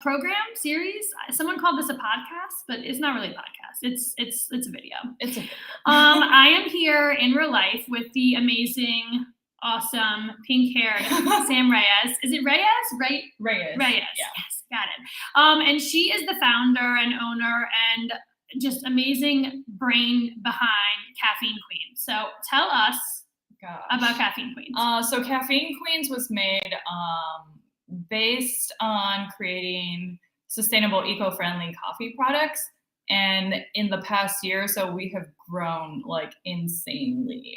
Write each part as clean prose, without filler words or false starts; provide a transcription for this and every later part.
program series. Someone called this a podcast, but it's not really a podcast. It's a video. It's a video. I am here in real life with the amazing, awesome, pink-haired Sam Reyes. Is it Reyes? Reyes. Yeah. Yes, got it. And she is the founder and owner and just amazing brain behind Caffeine Queens. So tell us about Caffeine Queens. So Caffeine Queens was made based on creating sustainable, eco-friendly coffee products. And in the past year or so, we have grown like insanely.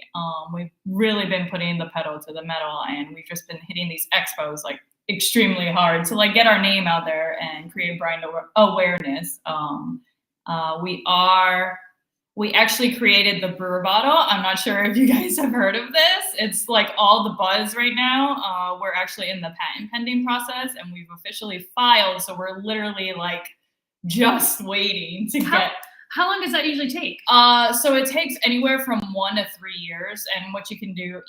We've really been putting the pedal to the metal, and we've just been hitting these expos like extremely hard to like get our name out there and create brand awareness. We actually created the brewer bottle. I'm not sure if you guys have heard of this. It's like all the buzz right now. We're actually in the patent pending process, and we've officially filed. So we're literally like just waiting to get. How long does that usually take? So it takes anywhere from 1 to 3 years. And what you can do,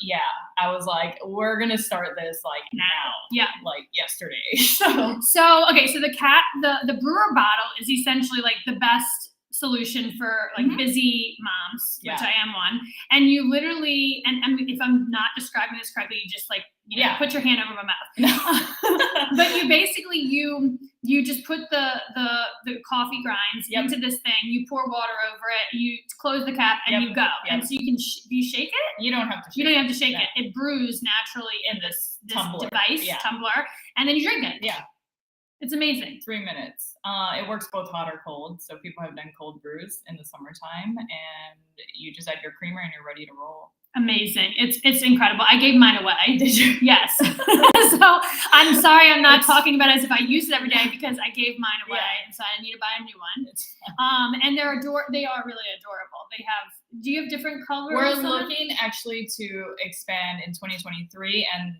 I was like, we're gonna start this like now, like yesterday. So the brewer bottle is essentially like the best solution for like busy moms, which I am one. And you literally, and if I'm not describing this correctly, you just like, put your hand over my mouth. But you basically, you just put the coffee grinds into this thing, you pour water over it, you close the cap, and you go. And so you can, do you shake it? You don't have to shake it. You don't have to shake it. It brews naturally in this tumbler. Tumbler, and then you drink it. Yeah. It's amazing. 3 minutes. It works both hot or cold. So people have done cold brews in the summertime, and you just add your creamer and you're ready to roll. Amazing. It's incredible. I gave mine away. Did you? Yes. So I'm sorry I'm not talking about it as if I use it every day, because I gave mine away, and so I need to buy a new one. And they are really adorable. Do you have different colors? We're looking actually to expand in 2023, and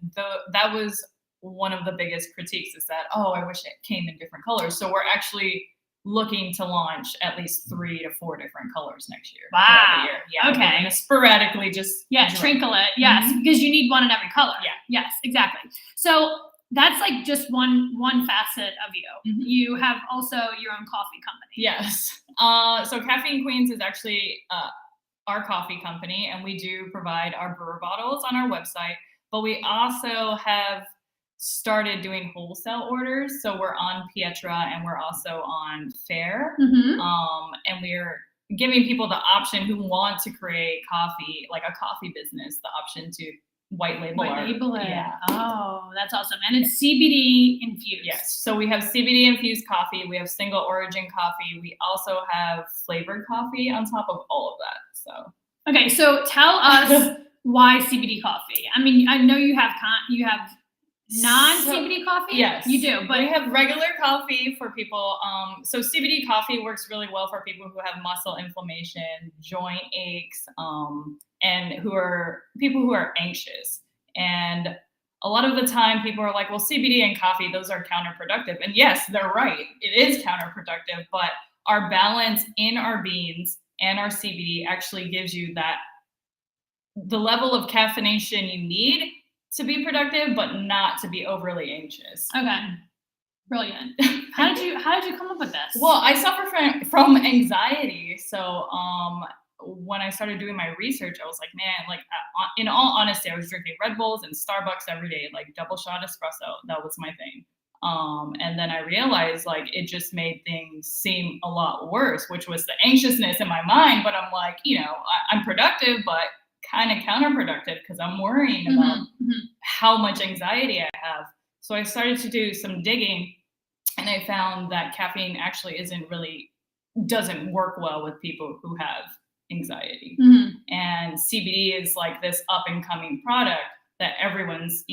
that was one of the biggest critiques is that, I wish it came in different colors. So we're actually looking to launch at least 3 to 4 different colors next year. Wow. Yeah. Okay. And sporadically just trinkle it. Yes, because you need one in every color. Yeah. Yes, exactly. So that's like just one facet of you. You have also your own coffee company. Yes. So Caffeine Queens is actually our coffee company, and we do provide our brewer bottles on our website, but we also have started doing wholesale orders. So we're on Pietra, and we're also on Fair. And we're giving people the option who want to create coffee, like a coffee business, the option to white label it. Yeah. Oh, that's awesome. And it's CBD infused. Yes. So we have CBD infused coffee. We have single origin coffee. We also have flavored coffee on top of all of that. So. Okay. So tell us why CBD coffee. I mean, I know you have non-CBD coffee? Yes. You do, but we have regular coffee for people. So CBD coffee works really well for people who have muscle inflammation, joint aches, and people who are anxious. And a lot of the time people are like, well, CBD and coffee, those are counterproductive. And yes, they're right. It is counterproductive, but our balance in our beans and our CBD actually gives you the level of caffeination you need to be productive, but not to be overly anxious. Okay. Brilliant. How did you come up with this? Well, I suffer from anxiety. So when I started doing my research, I was like, man, like in all honesty, I was drinking Red Bulls and Starbucks every day, like double shot espresso. That was my thing. And then I realized like it just made things seem a lot worse, which was the anxiousness in my mind. But I'm like, I'm productive, but kind of counterproductive because I'm worrying about how much anxiety I have. So I started to do some digging, and I found that caffeine actually doesn't work well with people who have anxiety. And CBD is like this up and coming product that everyone's,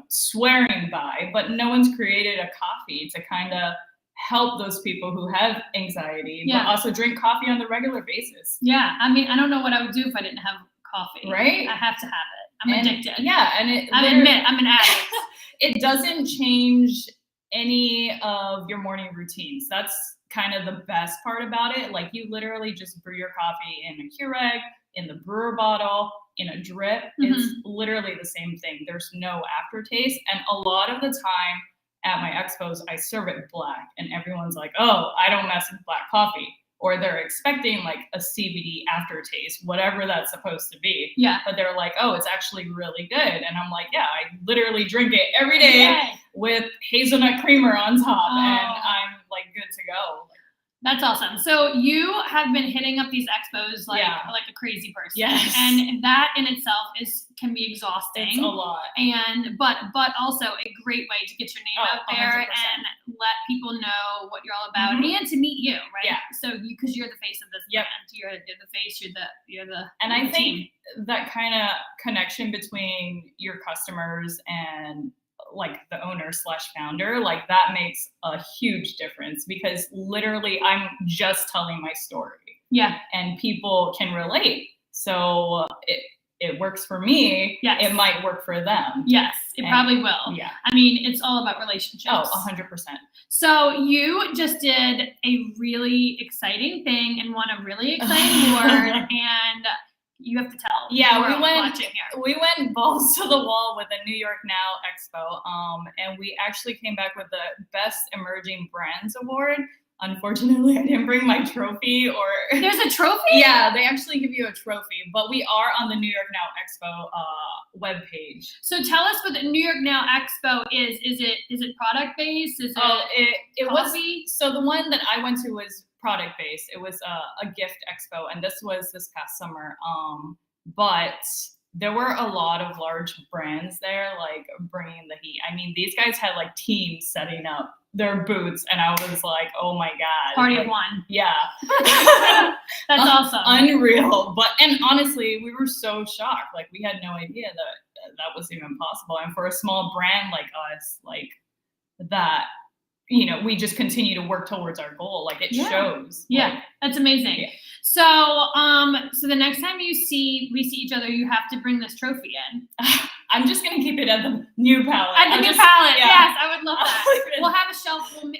swearing by, but no one's created a coffee to kind of help those people who have anxiety, but also drink coffee on the regular basis. Yeah. I mean, I don't know what I would do if I didn't have coffee. Right? I have to have it. I'm addicted. Yeah. And I admit I'm an addict. It doesn't change any of your morning routines. That's kind of the best part about it. Like you literally just brew your coffee in a Keurig, in the brewer bottle, in a drip. It's literally the same thing. There's no aftertaste. And a lot of the time at my expos, I serve it black, and everyone's like, oh, I don't mess with black coffee. Or they're expecting like a CBD aftertaste, whatever that's supposed to be. Yeah. But they're like, oh, it's actually really good. And I'm like, yeah, I literally drink it every day with hazelnut creamer on top, and I'm like good to go. That's awesome. So you have been hitting up these expos like a crazy person. Yes. And that in itself can be exhausting. It's a lot. And but also a great way to get your name out there 100%. and let people know what you're all about and to meet you, right? Yeah. So because you're the face of this brand. You're the face, you're the and I think team. That kind of connection between your customers and like the owner / founder, like that makes a huge difference, because literally I'm just telling my story. Yeah. And people can relate. So it works for me. Yes. It might work for them. Yes, it probably will. Yeah. I mean, it's all about relationships. Oh, 100%. So you just did a really exciting thing and won a really exciting award, and you have to tell. Yeah, we went balls to the wall with the New York Now Expo, and we actually came back with the Best Emerging Brands Award. Unfortunately, I didn't bring my trophy. Or there's a trophy? Yeah, they actually give you a trophy, but we are on the New York Now Expo webpage. So tell us what the New York Now Expo is. Is it product based? Is it was. So the one that I went to was product based. It was a gift expo, and this was this past summer. But there were a lot of large brands there, like bringing the heat. I mean, these guys had like teams setting up their booths, and I was like, oh my god, party of one. Yeah. That's awesome. Unreal. And honestly, we were so shocked. Like, we had no idea that was even possible. And for a small brand like us, like that, you know, we just continue to work towards our goal. Like, it shows. Yeah, like, that's amazing. Yeah. So, so the next time we see each other, you have to bring this trophy in. I'm just gonna keep it at the new palette. At the new palette, yes, I would love that. We'll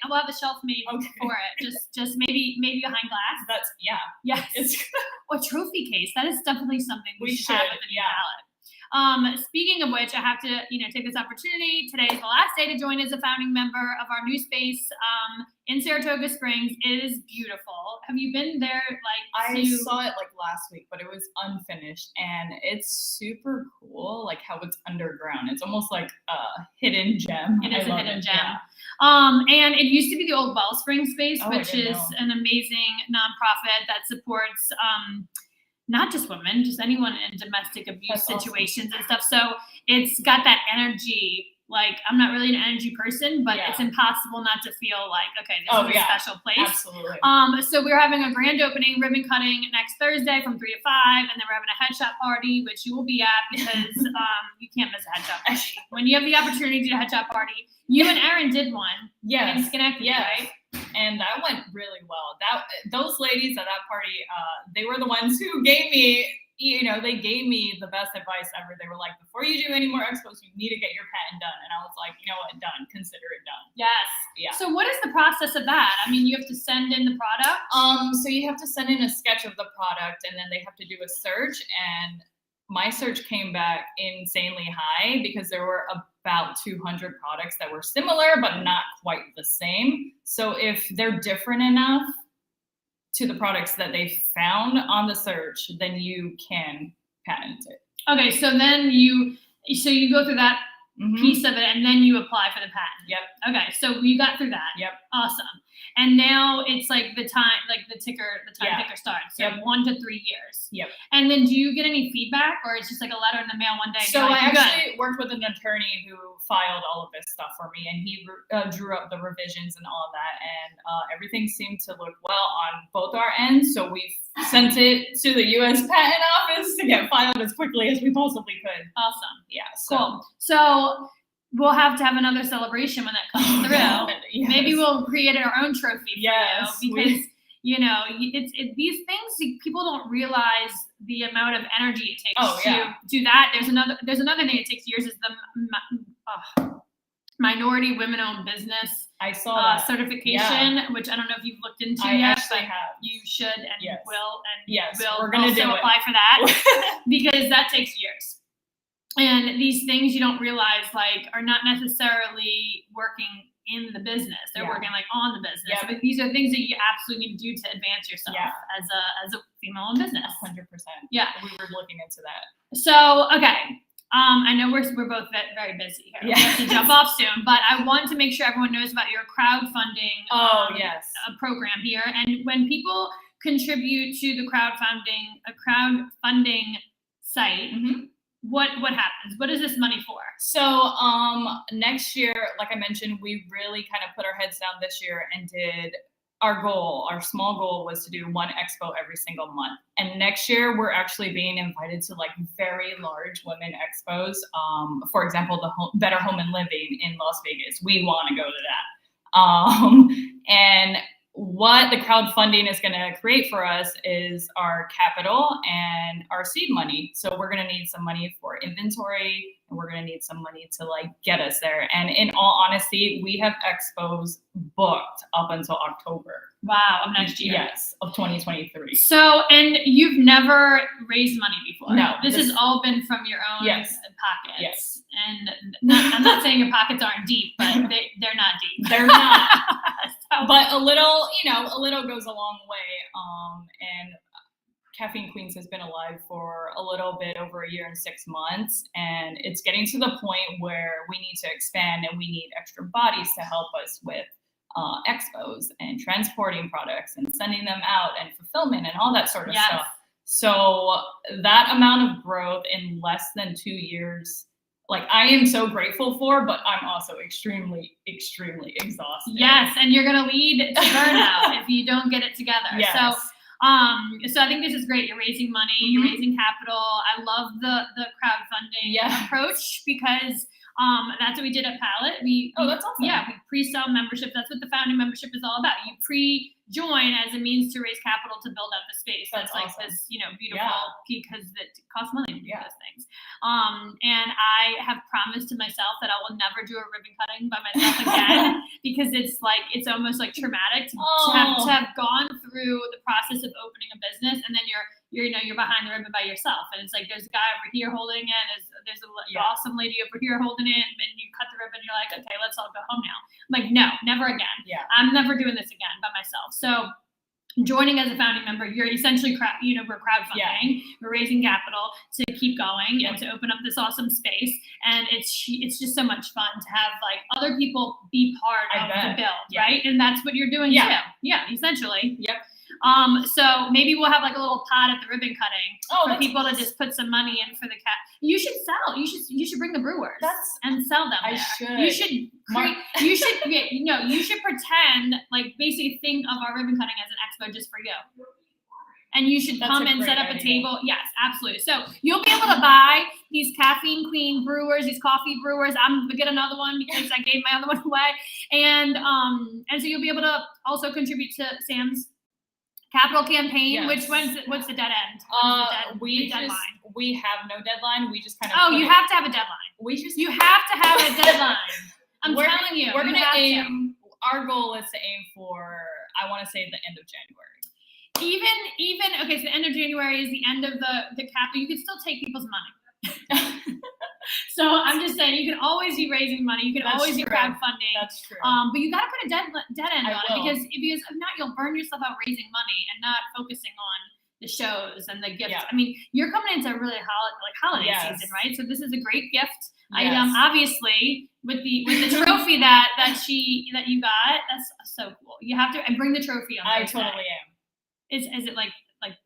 We'll have a shelf made for it. Just maybe behind glass. That's Yes. It's Or trophy case. That is definitely something we should have at the new palette. Speaking of which, I have to, take this opportunity. Today is the last day to join as a founding member of our new space in Saratoga Springs. It is beautiful. Have you been there? I saw it like last week, but it was unfinished, and it's super cool. Like how it's underground. It's almost like a hidden gem. It is a hidden gem. Yeah. And it used to be the old Wellspring space, which is an amazing nonprofit that supports not just women, just anyone in domestic abuse situations and stuff. So it's got that energy. Like, I'm not really an energy person, but it's impossible not to feel like, okay, this is a special place. Absolutely. So we're having a grand opening, ribbon cutting next Thursday from 3 to 5, and then we're having a headshot party, which you will be at because you can't miss a headshot party. When you have the opportunity to do a headshot party, you and Erin did one. Yes. In Schenectady, right? And that went really well. Those ladies at that party, they were the ones who gave me, they gave me the best advice ever. They were like, before you do any more expos, you need to get your patent done. And I was like, you know what, done. Consider it done. Yes. Yeah. So what is the process of that? I mean, you have to send in the product? So you have to send in a sketch of the product, and then they have to do a search. And my search came back insanely high because there were about 200 products that were similar, but not quite the same. So if they're different enough to the products that they found on the search, then you can patent it. Okay, so then you go through that piece of it, and then you apply for the patent. Yep. Okay, so you got through that. Yep. Awesome. And now it's like the time ticker starts. So 1 to 3 years. Yep. And then do you get any feedback, or it's just like a letter in the mail one day? So I actually worked with an attorney who filed all of this stuff for me, and he drew up the revisions and all of that, and everything seemed to look well on both our ends. So we sent it to the U.S. Patent Office to get filed as quickly as we possibly could. Awesome. Yeah. Cool. So we'll have to have another celebration when that comes through. Yes. Maybe we'll create our own trophy for you, because these things, people don't realize the amount of energy it takes to do that. There's another thing it takes years, is the Minority Women-Owned Business certification, which I don't know if you've looked into yet. Actually have. You should and will, and we're gonna also apply for that because that takes years. And these things you don't realize are not necessarily working in the business. They're Yeah. working like on the business. Yep. But these are things that you absolutely need to do to advance yourself Yeah. as a female in business. 100%. Yeah. We were looking into that. So, okay. I know we're both very busy here. We have to jump off soon, but I want to make sure everyone knows about your crowdfunding Yes. program here. And when people contribute to the crowdfunding site, what happens? What is this money for? So next year, like I mentioned, we really kind of put our heads down this year and did our small goal was to do one expo every single month. And next year we're actually being invited to like very large women expos. For example, the Better Home and Living in Las Vegas. We want to go to that. And what the crowdfunding is going to create for us is our capital and our seed money. So we're going to need some money for inventory, and we're going to need some money to like get us there. And in all honesty, we have expos booked up until October. Wow, of next year. Yes, of 2023. So, and you've never raised money before. No, this has all been from your own Yes. pockets. Yes. And I'm not saying your pockets aren't deep, but they're not deep. They're not. So- But a little goes a long way. And Caffeine Queens has been alive for a little bit over a year and 6 months. And it's getting to the point where we need to expand and we need extra bodies to help us with expos and transporting products and sending them out and fulfillment and all that sort of Yes. stuff. So that amount of growth in less than 2 years, like I am so grateful for, but I'm also extremely, extremely exhausted. Yes, and you're gonna lead to burnout if you don't get it together. Yes. So I think this is great. You're raising money, you're Mhm. raising capital. I love the crowdfunding Yes. approach because that's what we did at Palette. That's awesome. Yeah, we pre-sell membership. That's what the founding membership is all about. You pre-join as a means to raise capital to build out the space. That's Like awesome. this, beautiful Yeah. because it costs money to do Yeah. those things. And I have promised to myself that I will never do a ribbon cutting by myself again because it's almost like traumatic to have gone through the process of opening a business and then you're behind the ribbon by yourself, and it's like there's a guy over here holding it, and there's an awesome lady over here holding it, and you cut the ribbon, and you're like, okay, let's all go home now. I'm like, no, never again. Yeah. I'm never doing this again by myself. So joining as a founding member, you're essentially we're crowdfunding, Yeah. we're raising capital to keep going Yep. and to open up this awesome space, and it's just so much fun to have like other people be part I of bet. the build, Yeah. right? And that's what you're doing Yeah. too. Yeah, essentially. Yep. So maybe we'll have like a little pot at the ribbon cutting for that's people to nice. just put some money in for the cat. You should sell. You should bring the brewers and sell them. I there. should. You should you should pretend like basically think of our ribbon cutting as an expo just for you. And you should That's come a and set great up a idea. table. Yes, absolutely. So you'll be able to buy these Caffeine Queen brewers, these coffee brewers. I'm gonna get another one because I gave my other one away. And so you'll be able to also contribute to Sam's capital campaign. Yes. What's the dead end? The We deadline. have no deadline. We just kind of. Oh, you have to have a deadline. You have to have a deadline. I'm We're- telling you. We're you gonna have to. aim. Our goal is to aim for, I want to say, the end of January. Even okay, so the end of January is the end of the cap, but you can still take people's money. So I'm just saying, you can always be raising money. You can That's always be true. crowdfunding. That's true. But you got to put a dead end I on will. it because if not, you'll burn yourself out raising money and not focusing on the shows and the gifts. Yeah. I mean, you're coming into a really holiday Yes. season, right? So this is a great gift Yes. item, obviously, with the trophy that you got. That's so cool. You have to and bring the trophy on I Thursday. totally am. Is it like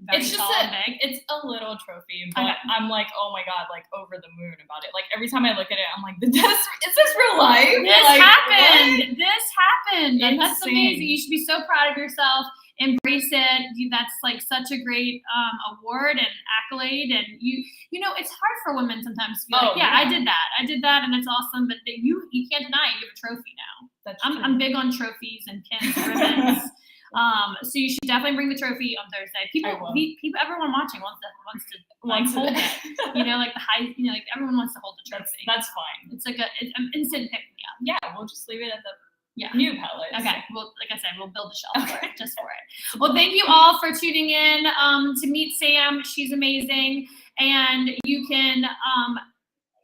very It's just tall and big? it's a little trophy, but Okay. I'm like, oh my god, like over the moon about it. Like every time I look at it, I'm like, is this real life? This Like, happened. This happened. And that's Insane. amazing. You should be so proud of yourself. Embrace it. That's like such a great award and accolade. And you know, it's hard for women sometimes to be like, yeah, I did that, and it's awesome. But you can't deny it. You have a trophy now. That's I'm big on trophies and pins, and ribbons. So you should definitely bring the trophy on Thursday. Everyone watching wants to hold it. You know, like like everyone wants to hold the trophy. That's fine. It's like an instant pick me up. Yeah, we'll just leave it at the Yeah. new palette. Okay. Well, like I said, we'll build a shelf for it, just for it. Well, thank you all for tuning in to meet Sam. She's amazing. And you can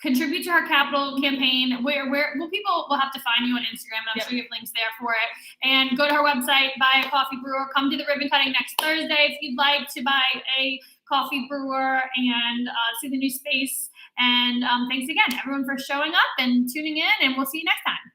contribute to her capital campaign. Well, people will have to find you on Instagram. And I'm Yep. sure you have links there for it. And go to her website, buy a coffee brewer. Come to the ribbon cutting next Thursday if you'd like to buy a coffee brewer and see the new space. And thanks again, everyone, for showing up and tuning in. And we'll see you next time.